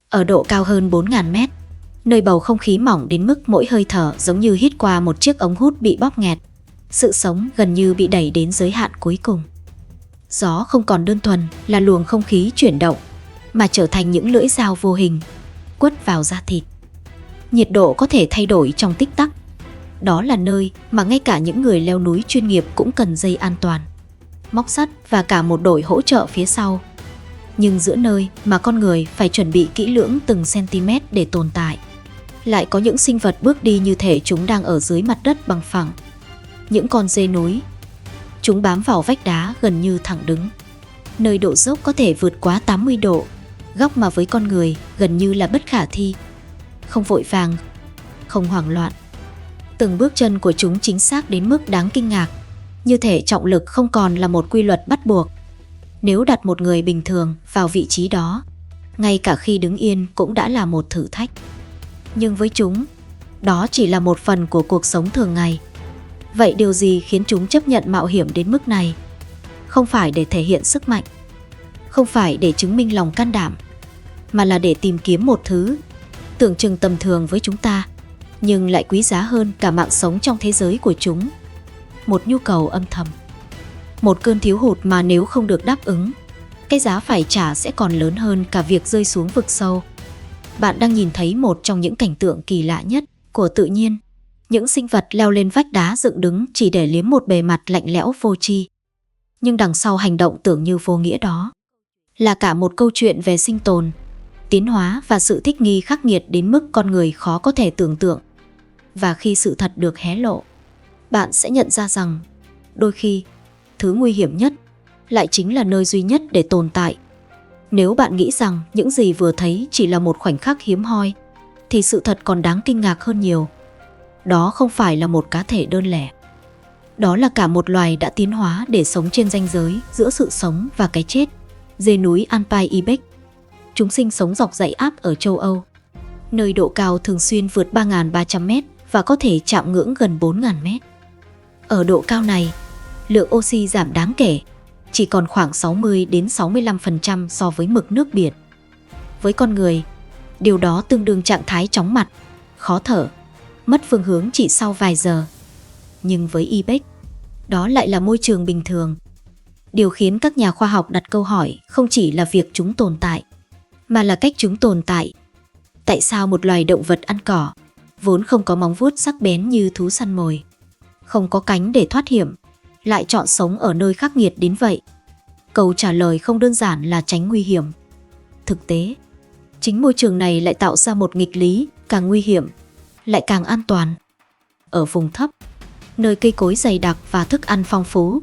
Ở độ cao hơn 4.000 mét, nơi bầu không khí mỏng đến mức mỗi hơi thở giống như hít qua một chiếc ống hút bị bóp nghẹt. Sự sống gần như bị đẩy đến giới hạn cuối cùng. Gió không còn đơn thuần là luồng không khí chuyển động, mà trở thành những lưỡi dao vô hình, quất vào da thịt. Nhiệt độ có thể thay đổi trong tích tắc. Đó là nơi mà ngay cả những người leo núi chuyên nghiệp cũng cần dây an toàn, móc sắt và cả một đội hỗ trợ phía sau. Nhưng giữa nơi mà con người phải chuẩn bị kỹ lưỡng từng cm để tồn tại, lại có những sinh vật bước đi như thể chúng đang ở dưới mặt đất bằng phẳng. Những con dê núi. Chúng bám vào vách đá gần như thẳng đứng, nơi độ dốc có thể vượt quá 80 độ, góc mà với con người gần như là bất khả thi. Không vội vàng, không hoảng loạn. Từng bước chân của chúng chính xác đến mức đáng kinh ngạc, như thể trọng lực không còn là một quy luật bắt buộc. Nếu đặt một người bình thường vào vị trí đó, ngay cả khi đứng yên cũng đã là một thử thách. Nhưng với chúng, đó chỉ là một phần của cuộc sống thường ngày. Vậy điều gì khiến chúng chấp nhận mạo hiểm đến mức này? Không phải để thể hiện sức mạnh, không phải để chứng minh lòng can đảm, mà là để tìm kiếm một thứ tưởng chừng tầm thường với chúng ta, nhưng lại quý giá hơn cả mạng sống trong thế giới của chúng. Một nhu cầu âm thầm, một cơn thiếu hụt mà nếu không được đáp ứng, cái giá phải trả sẽ còn lớn hơn cả việc rơi xuống vực sâu. Bạn đang nhìn thấy một trong những cảnh tượng kỳ lạ nhất của tự nhiên. Những sinh vật leo lên vách đá dựng đứng chỉ để liếm một bề mặt lạnh lẽo vô tri. Nhưng đằng sau hành động tưởng như vô nghĩa đó là cả một câu chuyện về sinh tồn, tiến hóa và sự thích nghi khắc nghiệt đến mức con người khó có thể tưởng tượng. Và khi sự thật được hé lộ, bạn sẽ nhận ra rằng đôi khi thứ nguy hiểm nhất lại chính là nơi duy nhất để tồn tại. Nếu bạn nghĩ rằng những gì vừa thấy chỉ là một khoảnh khắc hiếm hoi, thì sự thật còn đáng kinh ngạc hơn nhiều. Đó không phải là một cá thể đơn lẻ. Đó là cả một loài đã tiến hóa để sống trên ranh giới giữa sự sống và cái chết. Dê núi Alpine Ibex. Chúng sinh sống dọc dãy áp ở châu Âu, nơi độ cao thường xuyên vượt 3.300 mét và có thể chạm ngưỡng gần 4.000 mét. Ở độ cao này, lượng oxy giảm đáng kể, chỉ còn khoảng 60 đến 65% so với mực nước biển. Với con người, điều đó tương đương trạng thái chóng mặt, khó thở, mất phương hướng chỉ sau vài giờ. Nhưng với Ibex, đó lại là môi trường bình thường. Điều khiến các nhà khoa học đặt câu hỏi không chỉ là việc chúng tồn tại, mà là cách chúng tồn tại. Tại sao một loài động vật ăn cỏ, vốn không có móng vuốt sắc bén như thú săn mồi, không có cánh để thoát hiểm, lại chọn sống ở nơi khắc nghiệt đến vậy? Câu trả lời không đơn giản là tránh nguy hiểm. Thực tế, chính môi trường này lại tạo ra một nghịch lý, càng nguy hiểm, lại càng an toàn. Ở vùng thấp, nơi cây cối dày đặc và thức ăn phong phú,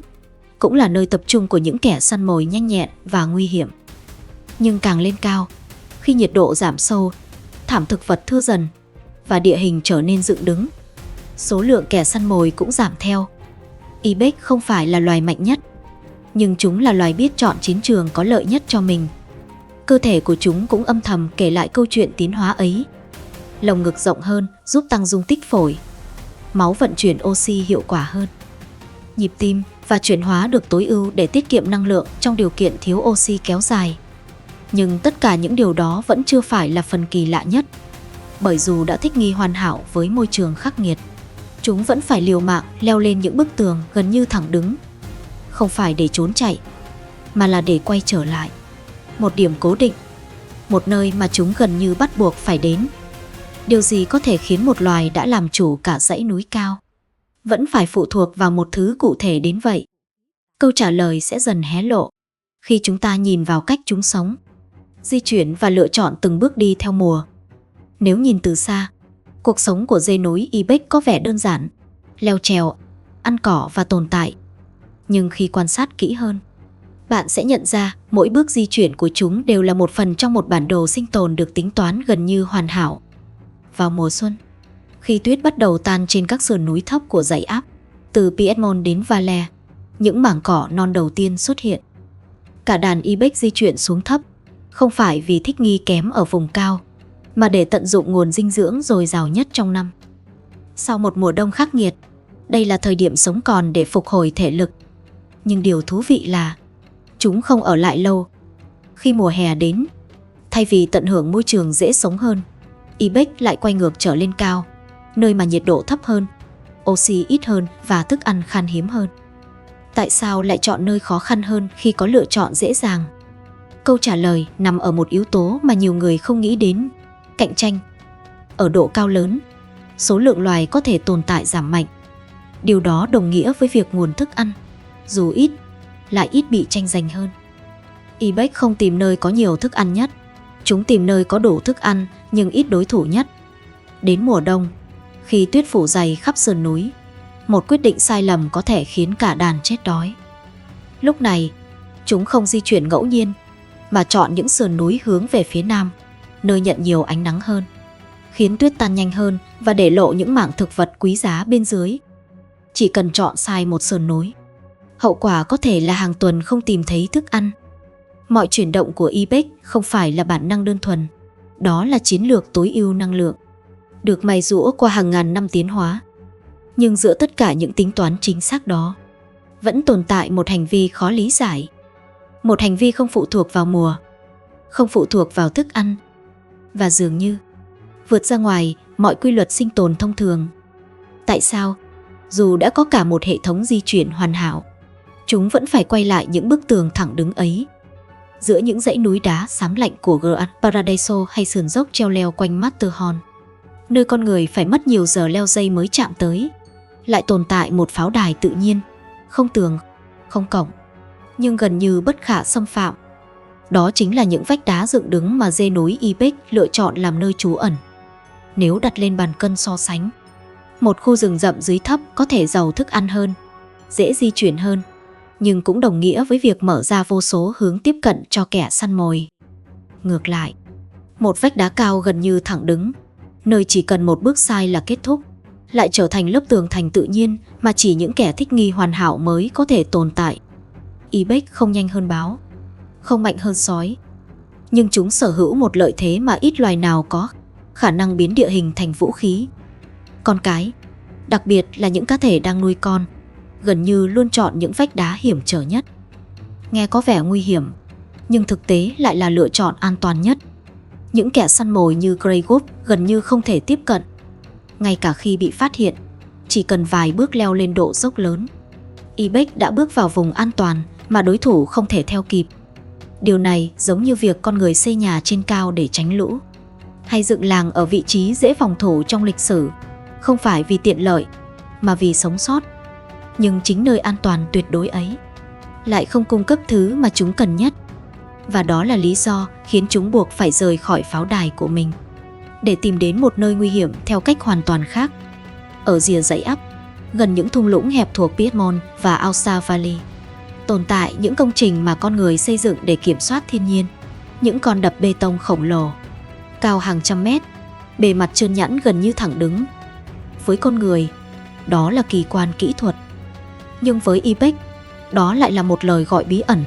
cũng là nơi tập trung của những kẻ săn mồi nhanh nhẹn và nguy hiểm. Nhưng càng lên cao, khi nhiệt độ giảm sâu, thảm thực vật thưa dần và địa hình trở nên dựng đứng, số lượng kẻ săn mồi cũng giảm theo. Ibex không phải là loài mạnh nhất, nhưng chúng là loài biết chọn chiến trường có lợi nhất cho mình. Cơ thể của chúng cũng âm thầm kể lại câu chuyện tiến hóa ấy. Lồng ngực rộng hơn giúp tăng dung tích phổi, máu vận chuyển oxy hiệu quả hơn, nhịp tim và chuyển hóa được tối ưu để tiết kiệm năng lượng trong điều kiện thiếu oxy kéo dài. Nhưng tất cả những điều đó vẫn chưa phải là phần kỳ lạ nhất. Bởi dù đã thích nghi hoàn hảo với môi trường khắc nghiệt, chúng vẫn phải liều mạng leo lên những bức tường gần như thẳng đứng. Không phải để trốn chạy, mà là để quay trở lại một điểm cố định, một nơi mà chúng gần như bắt buộc phải đến. Điều gì có thể khiến một loài đã làm chủ cả dãy núi cao vẫn phải phụ thuộc vào một thứ cụ thể đến vậy? Câu trả lời sẽ dần hé lộ khi chúng ta nhìn vào cách chúng sống, di chuyển và lựa chọn từng bước đi theo mùa. Nếu nhìn từ xa, cuộc sống của dê núi Ibex có vẻ đơn giản, leo trèo, ăn cỏ và tồn tại. Nhưng khi quan sát kỹ hơn, bạn sẽ nhận ra mỗi bước di chuyển của chúng đều là một phần trong một bản đồ sinh tồn được tính toán gần như hoàn hảo. Vào mùa xuân, khi tuyết bắt đầu tan trên các sườn núi thấp của dãy áp, từ Piedmont đến Valais, những mảng cỏ non đầu tiên xuất hiện. Cả đàn Ibex di chuyển xuống thấp, không phải vì thích nghi kém ở vùng cao, mà để tận dụng nguồn dinh dưỡng dồi dào nhất trong năm. Sau một mùa đông khắc nghiệt, đây là thời điểm sống còn để phục hồi thể lực. Nhưng điều thú vị là chúng không ở lại lâu. Khi mùa hè đến, Thay vì tận hưởng môi trường dễ sống hơn, Ibex lại quay ngược trở lên cao, nơi mà nhiệt độ thấp hơn, oxy ít hơn và thức ăn khan hiếm hơn. Tại sao lại chọn nơi khó khăn hơn khi có lựa chọn dễ dàng? Câu trả lời nằm ở một yếu tố mà nhiều người không nghĩ đến: cạnh tranh. Ở độ cao lớn, số lượng loài có thể tồn tại giảm mạnh. Điều đó đồng nghĩa với việc nguồn thức ăn, dù ít, lại ít bị tranh giành hơn. Ibex không tìm nơi có nhiều thức ăn nhất, chúng tìm nơi có đủ thức ăn nhưng ít đối thủ nhất. Đến mùa đông, khi tuyết phủ dày khắp sườn núi, một quyết định sai lầm có thể khiến cả đàn chết đói. Lúc này, chúng không di chuyển ngẫu nhiên, mà chọn những sườn núi hướng về phía nam, nơi nhận nhiều ánh nắng hơn, khiến tuyết tan nhanh hơn và để lộ những mảng thực vật quý giá bên dưới. Chỉ cần chọn sai một sườn núi, hậu quả có thể là hàng tuần không tìm thấy thức ăn. Mọi chuyển động của Ibex không phải là bản năng đơn thuần, đó là chiến lược tối ưu năng lượng, được mài giũa qua hàng ngàn năm tiến hóa. Nhưng giữa tất cả những tính toán chính xác đó, vẫn tồn tại một hành vi khó lý giải. Một hành vi không phụ thuộc vào mùa, không phụ thuộc vào thức ăn, và dường như vượt ra ngoài mọi quy luật sinh tồn thông thường. Tại sao, dù đã có cả một hệ thống di chuyển hoàn hảo, chúng vẫn phải quay lại những bức tường thẳng đứng ấy? Giữa những dãy núi đá xám lạnh của Gran Paradiso hay sườn dốc treo leo quanh Matterhorn, nơi con người phải mất nhiều giờ leo dây mới chạm tới, lại tồn tại một pháo đài tự nhiên, không tường, không cổng, nhưng gần như bất khả xâm phạm. Đó chính là những vách đá dựng đứng mà dê núi Ibex lựa chọn làm nơi trú ẩn. Nếu đặt lên bàn cân so sánh, một khu rừng rậm dưới thấp có thể giàu thức ăn hơn, dễ di chuyển hơn, nhưng cũng đồng nghĩa với việc mở ra vô số hướng tiếp cận cho kẻ săn mồi. Ngược lại, một vách đá cao gần như thẳng đứng, nơi chỉ cần một bước sai là kết thúc, lại trở thành lớp tường thành tự nhiên mà chỉ những kẻ thích nghi hoàn hảo mới có thể tồn tại. Ibex không nhanh hơn báo, không mạnh hơn sói, nhưng chúng sở hữu một lợi thế mà ít loài nào có: khả năng biến địa hình thành vũ khí. Con cái, đặc biệt là những cá thể đang nuôi con, gần như luôn chọn những vách đá hiểm trở nhất. Nghe có vẻ nguy hiểm, nhưng thực tế lại là lựa chọn an toàn nhất. Những kẻ săn mồi như Grey Wolf gần như không thể tiếp cận. Ngay cả khi bị phát hiện, chỉ cần vài bước leo lên độ dốc lớn, Ibex đã bước vào vùng an toàn mà đối thủ không thể theo kịp. Điều này giống như việc con người xây nhà trên cao để tránh lũ, hay dựng làng ở vị trí dễ phòng thủ trong lịch sử, không phải vì tiện lợi, mà vì sống sót. Nhưng chính nơi an toàn tuyệt đối ấy lại không cung cấp thứ mà chúng cần nhất. Và đó là lý do khiến chúng buộc phải rời khỏi pháo đài của mình, để tìm đến một nơi nguy hiểm theo cách hoàn toàn khác. Ở rìa dãy ấp, gần những thung lũng hẹp thuộc Piedmont và Ausa Valley, tồn tại những công trình mà con người xây dựng để kiểm soát thiên nhiên. Những con đập bê tông khổng lồ, cao hàng trăm mét, bề mặt trơn nhẵn gần như thẳng đứng. Với con người, đó là kỳ quan kỹ thuật. Nhưng với Ibex, đó lại là một lời gọi bí ẩn.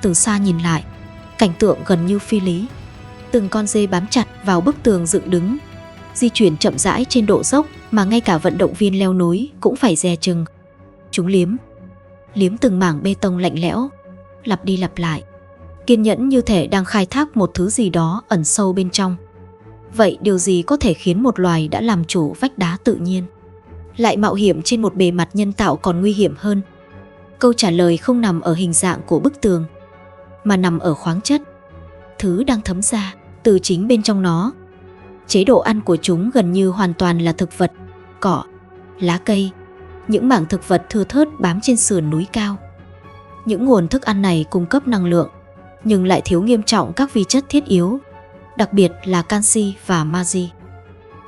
Từ xa nhìn lại, cảnh tượng gần như phi lý. Từng con dê bám chặt vào bức tường dựng đứng, di chuyển chậm rãi trên độ dốc mà ngay cả vận động viên leo núi cũng phải dè chừng. Chúng liếm từng mảng bê tông lạnh lẽo, lặp đi lặp lại, kiên nhẫn như thể đang khai thác một thứ gì đó ẩn sâu bên trong. Vậy điều gì có thể khiến một loài đã làm chủ vách đá tự nhiên lại mạo hiểm trên một bề mặt nhân tạo còn nguy hiểm hơn? Câu trả lời không nằm ở hình dạng của bức tường, mà nằm ở khoáng chất, thứ đang thấm ra từ chính bên trong nó. Chế độ ăn của chúng gần như hoàn toàn là thực vật, cỏ, lá cây, những mảng thực vật thưa thớt bám trên sườn núi cao. Những nguồn thức ăn này cung cấp năng lượng, nhưng lại thiếu nghiêm trọng các vi chất thiết yếu, đặc biệt là canxi và magie.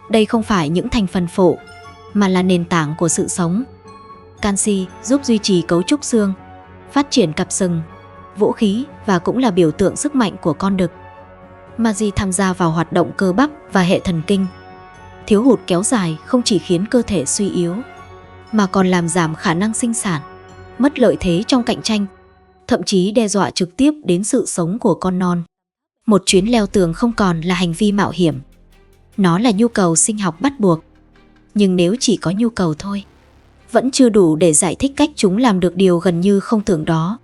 Đây không phải những thành phần phụ, mà là nền tảng của sự sống. Canxi giúp duy trì cấu trúc xương, phát triển cặp sừng, vũ khí và cũng là biểu tượng sức mạnh của con đực. Magie tham gia vào hoạt động cơ bắp và hệ thần kinh. Thiếu hụt kéo dài không chỉ khiến cơ thể suy yếu, mà còn làm giảm khả năng sinh sản, mất lợi thế trong cạnh tranh, thậm chí đe dọa trực tiếp đến sự sống của con non. Một chuyến leo tường không còn là hành vi mạo hiểm, nó là nhu cầu sinh học bắt buộc. Nhưng nếu chỉ có nhu cầu thôi, vẫn chưa đủ để giải thích cách chúng làm được điều gần như không tưởng đó.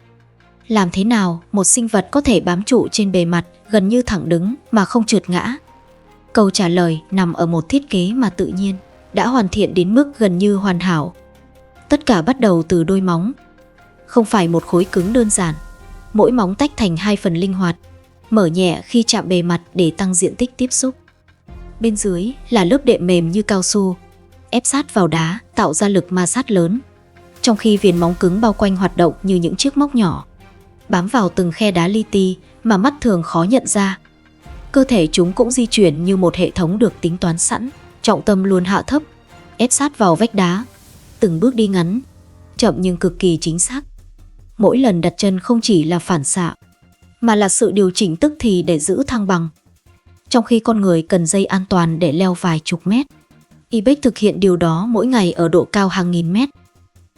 Làm thế nào một sinh vật có thể bám trụ trên bề mặt gần như thẳng đứng mà không trượt ngã? Câu trả lời nằm ở một thiết kế mà tự nhiên đã hoàn thiện đến mức gần như hoàn hảo. Tất cả bắt đầu từ đôi móng. Không phải một khối cứng đơn giản. Mỗi móng tách thành hai phần linh hoạt, mở nhẹ khi chạm bề mặt để tăng diện tích tiếp xúc. Bên dưới là lớp đệm mềm như cao su, ép sát vào đá tạo ra lực ma sát lớn, trong khi viền móng cứng bao quanh hoạt động như những chiếc móc nhỏ, bám vào từng khe đá li ti mà mắt thường khó nhận ra. Cơ thể chúng cũng di chuyển như một hệ thống được tính toán sẵn, trọng tâm luôn hạ thấp, ép sát vào vách đá, từng bước đi ngắn, chậm nhưng cực kỳ chính xác. Mỗi lần đặt chân không chỉ là phản xạ, mà là sự điều chỉnh tức thì để giữ thăng bằng. Trong khi con người cần dây an toàn để leo vài chục mét, Ibex thực hiện điều đó mỗi ngày ở độ cao hàng nghìn mét.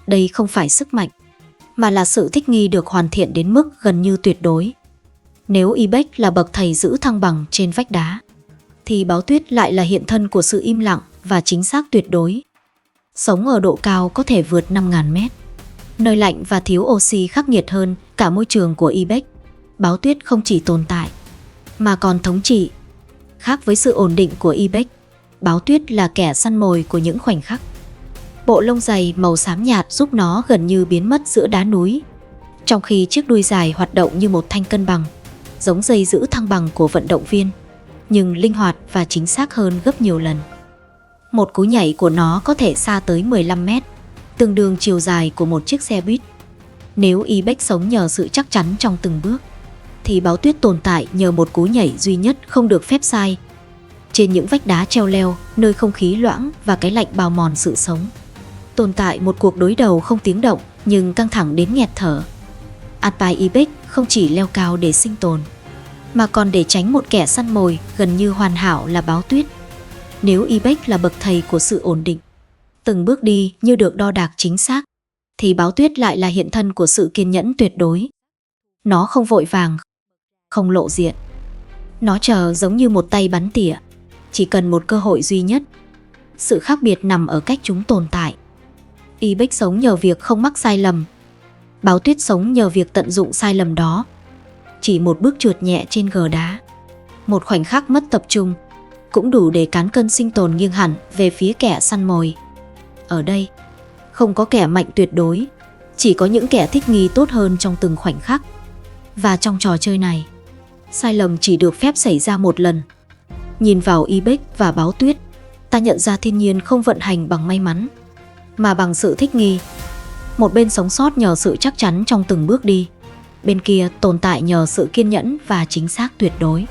Đây không phải sức mạnh, mà là sự thích nghi được hoàn thiện đến mức gần như tuyệt đối. Nếu Ibex là bậc thầy giữ thăng bằng trên vách đá, thì Báo Tuyết lại là hiện thân của sự im lặng và chính xác tuyệt đối. Sống ở độ cao có thể vượt 5.000 mét, nơi lạnh và thiếu oxy khắc nghiệt hơn cả môi trường của Ibex, Báo Tuyết không chỉ tồn tại, mà còn thống trị. Khác với sự ổn định của Ibex, Báo Tuyết là kẻ săn mồi của những khoảnh khắc. Bộ lông dày màu xám nhạt giúp nó gần như biến mất giữa đá núi, trong khi chiếc đuôi dài hoạt động như một thanh cân bằng, giống dây giữ thăng bằng của vận động viên, nhưng linh hoạt và chính xác hơn gấp nhiều lần. Một cú nhảy của nó có thể xa tới 15 mét, tương đương chiều dài của một chiếc xe buýt. Nếu Ibex sống nhờ sự chắc chắn trong từng bước, thì Báo Tuyết tồn tại nhờ một cú nhảy duy nhất không được phép sai. Trên những vách đá treo leo, nơi không khí loãng và cái lạnh bào mòn sự sống, tồn tại một cuộc đối đầu không tiếng động nhưng căng thẳng đến nghẹt thở. Alpine Ibex không chỉ leo cao để sinh tồn, mà còn để tránh một kẻ săn mồi gần như hoàn hảo là Báo Tuyết. Nếu Ibex là bậc thầy của sự ổn định, từng bước đi như được đo đạc chính xác, thì Báo Tuyết lại là hiện thân của sự kiên nhẫn tuyệt đối. Nó không vội vàng, không lộ diện. Nó chờ giống như một tay bắn tỉa, chỉ cần một cơ hội duy nhất. Sự khác biệt nằm ở cách chúng tồn tại. Ibex sống nhờ việc không mắc sai lầm, Báo Tuyết sống nhờ việc tận dụng sai lầm đó. Chỉ một bước trượt nhẹ trên gờ đá, một khoảnh khắc mất tập trung, cũng đủ để cán cân sinh tồn nghiêng hẳn về phía kẻ săn mồi. Ở đây, không có kẻ mạnh tuyệt đối, chỉ có những kẻ thích nghi tốt hơn trong từng khoảnh khắc. Và trong trò chơi này, sai lầm chỉ được phép xảy ra một lần. Nhìn vào Ibex và Báo Tuyết, ta nhận ra thiên nhiên không vận hành bằng may mắn, mà bằng sự thích nghi. Một bên sống sót nhờ sự chắc chắn trong từng bước đi, bên kia tồn tại nhờ sự kiên nhẫn và chính xác tuyệt đối.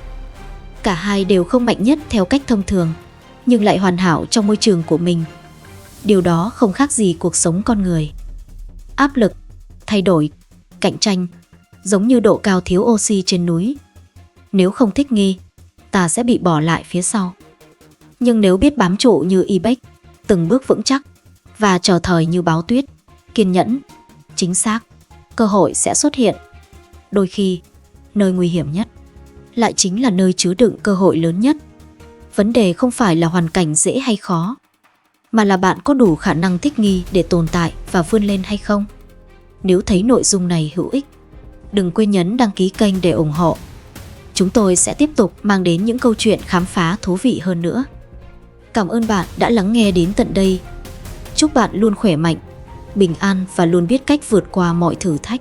Cả hai đều không mạnh nhất theo cách thông thường, nhưng lại hoàn hảo trong môi trường của mình. Điều đó không khác gì cuộc sống con người. Áp lực, thay đổi, cạnh tranh, giống như độ cao thiếu oxy trên núi. Nếu không thích nghi, ta sẽ bị bỏ lại phía sau. Nhưng nếu biết bám trụ như Ibex, từng bước vững chắc, và chờ thời như Báo Tuyết, kiên nhẫn, chính xác, cơ hội sẽ xuất hiện. Đôi khi, nơi nguy hiểm nhất lại chính là nơi chứa đựng cơ hội lớn nhất. Vấn đề không phải là hoàn cảnh dễ hay khó, mà là bạn có đủ khả năng thích nghi để tồn tại và vươn lên hay không. Nếu thấy nội dung này hữu ích, đừng quên nhấn đăng ký kênh để ủng hộ. Chúng tôi sẽ tiếp tục mang đến những câu chuyện khám phá thú vị hơn nữa. Cảm ơn bạn đã lắng nghe đến tận đây. Chúc bạn luôn khỏe mạnh, bình an và luôn biết cách vượt qua mọi thử thách.